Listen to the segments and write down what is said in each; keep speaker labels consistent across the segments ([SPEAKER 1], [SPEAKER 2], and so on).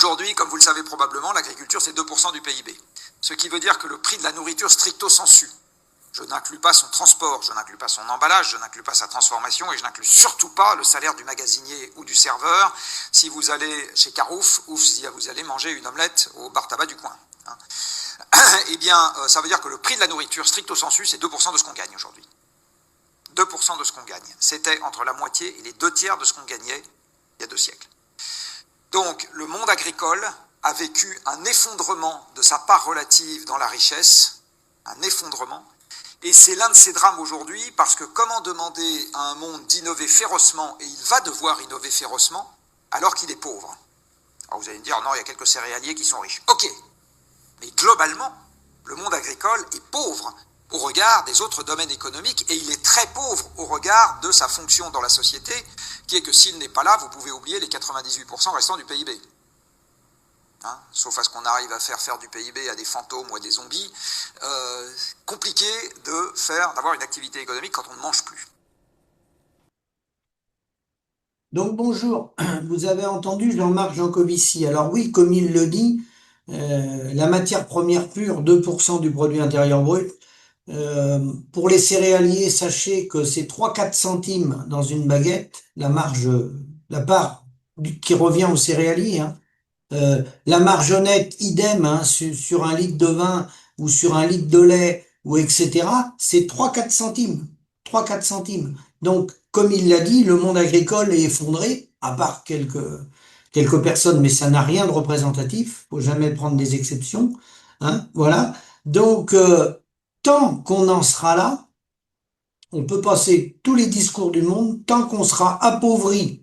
[SPEAKER 1] Aujourd'hui, comme vous le savez probablement, l'agriculture, c'est 2% du PIB. Ce qui veut dire que le prix de la nourriture stricto sensu, je n'inclus pas son transport, je n'inclus pas son emballage, je n'inclus pas sa transformation et je n'inclus surtout pas le salaire du magasinier ou du serveur si vous allez chez Carouf ou si vous allez manger une omelette au bar tabac du coin. Eh bien, ça veut dire que le prix de la nourriture stricto sensu, c'est 2% de ce qu'on gagne aujourd'hui. 2% de ce qu'on gagne. C'était entre la moitié et les 2 tiers de ce qu'on gagnait il y a 2 siècles. Donc, le monde agricole a vécu un effondrement de sa part relative dans la richesse, un effondrement, et c'est l'un de ces drames aujourd'hui, parce que comment demander à un monde d'innover férocement, et il va devoir innover férocement, alors qu'il est pauvre? Alors vous allez me dire, non, il y a quelques céréaliers qui sont riches. Ok, mais globalement, le monde agricole est pauvre au regard des autres domaines économiques, et il est très pauvre au regard de sa fonction dans la société, qui est que s'il n'est pas là, vous pouvez oublier les 98% restants du PIB. Sauf à ce qu'on arrive à faire du PIB à des fantômes ou à des zombies, compliqué d'avoir une activité économique quand on ne mange plus.
[SPEAKER 2] Donc bonjour, vous avez entendu Jean-Marc Jancovici. Alors oui, comme il le dit, la matière première pure, 2% du produit intérieur brut. Pour les céréaliers, sachez que c'est 3-4 centimes dans une baguette, la marge, la part qui revient aux céréaliers. La marge nette, idem, sur un litre de vin ou sur un litre de lait, ou etc., c'est 3-4 centimes. 3-4 centimes. Donc, comme il l'a dit, le monde agricole est effondré, à part quelques personnes, mais ça n'a rien de représentatif. Faut jamais prendre des exceptions. Voilà. Donc, tant qu'on en sera là, on peut passer tous les discours du monde, tant qu'on sera appauvri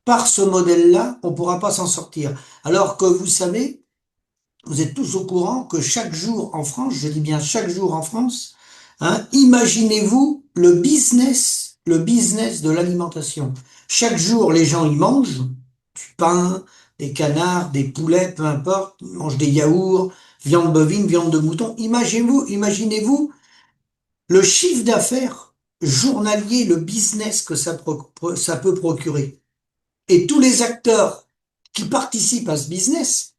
[SPEAKER 2] par ce modèle-là, on ne pourra pas s'en sortir. Alors que vous savez, vous êtes tous au courant que chaque jour en France, je dis bien chaque jour en France, imaginez-vous le business de l'alimentation. Chaque jour, les gens y mangent du pain, des canards, des poulets, peu importe, ils mangent des yaourts, viande bovine, viande de mouton. Imaginez-vous le chiffre d'affaires journalier, le business que ça peut procurer. Et tous les acteurs qui participent à ce business,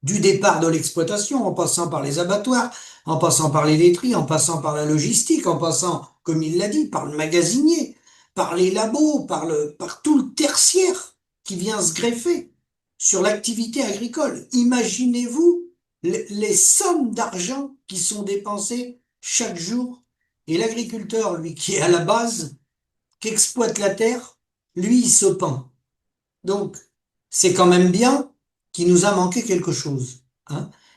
[SPEAKER 2] du départ de l'exploitation, en passant par les abattoirs, en passant par les laiteries, en passant par la logistique, en passant, comme il l'a dit, par le magasinier, par les labos, par tout le tertiaire qui vient se greffer sur l'activité agricole. Imaginez-vous les sommes d'argent qui sont dépensées chaque jour. Et l'agriculteur, lui, qui est à la base, qui exploite la terre, lui, il se pend. Donc, c'est quand même bien qu'il nous a manqué quelque chose.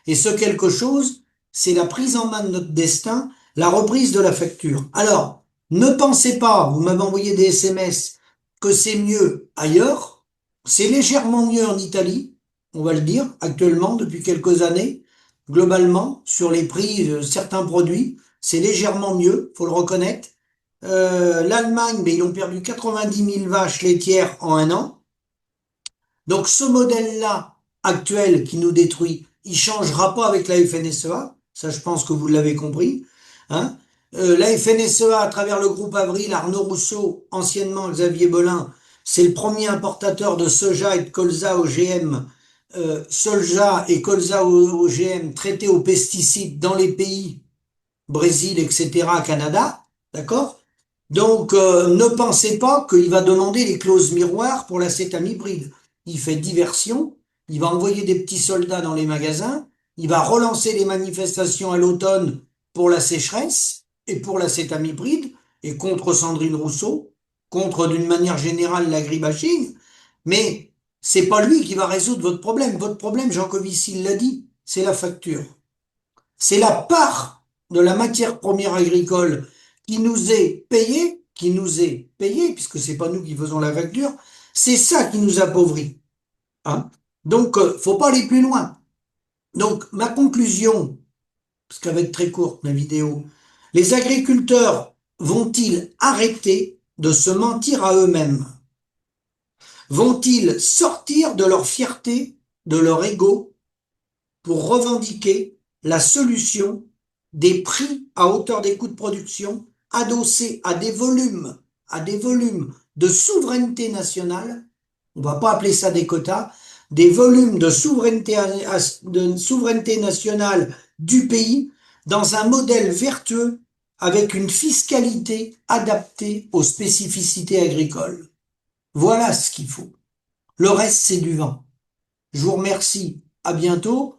[SPEAKER 2] Et ce quelque chose, c'est la prise en main de notre destin, la reprise de la facture. Alors, ne pensez pas, vous m'avez envoyé des SMS, que c'est mieux ailleurs. C'est légèrement mieux en Italie, on va le dire, actuellement, depuis quelques années. Globalement, sur les prix de certains produits, c'est légèrement mieux, faut le reconnaître. L'Allemagne, mais ils ont perdu 90 000 vaches laitières en un an. Donc ce modèle-là, actuel, qui nous détruit, il changera pas avec la FNSEA, ça je pense que vous l'avez compris. La FNSEA, à travers le groupe Avril, Arnaud Rousseau, anciennement Xavier Belin, c'est le premier importateur de soja et de colza OGM, soja et colza OGM traités aux pesticides dans les pays, Brésil, etc., Canada, d'accord? Donc, ne pensez pas qu'il va demander les clauses miroirs pour l'acétamipride. Il fait diversion, il va envoyer des petits soldats dans les magasins, il va relancer les manifestations à l'automne pour la sécheresse et pour l'acétamipride et contre Sandrine Rousseau, contre d'une manière générale l'agribashing, mais c'est pas lui qui va résoudre votre problème. Votre problème, Jean Covici l'a dit, c'est la facture. C'est la part de la matière première agricole qui nous est payée, puisque c'est pas nous qui faisons la facture, c'est ça qui nous appauvrit. Donc, faut pas aller plus loin. Donc, ma conclusion, parce qu'elle va être très courte, ma vidéo, les agriculteurs vont-ils arrêter de se mentir à eux-mêmes? Vont-ils sortir de leur fierté, de leur ego, pour revendiquer la solution des prix à hauteur des coûts de production adossés à des volumes de souveraineté nationale? On va pas appeler ça des quotas, des volumes de souveraineté nationale du pays dans un modèle vertueux avec une fiscalité adaptée aux spécificités agricoles. Voilà ce qu'il faut. Le reste, c'est du vent. Je vous remercie. À bientôt.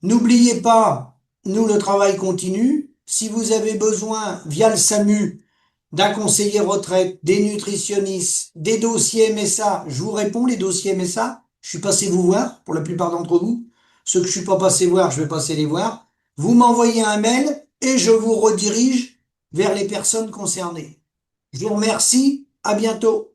[SPEAKER 2] N'oubliez pas, nous, le travail continue. Si vous avez besoin, via le SAMU, d'un conseiller retraite, des nutritionnistes, des dossiers MSA, je vous réponds, les dossiers MSA. Je suis passé vous voir, pour la plupart d'entre vous. Ceux que je suis pas passé voir, je vais passer les voir. Vous m'envoyez un mail et je vous redirige vers les personnes concernées. Je vous remercie. À bientôt.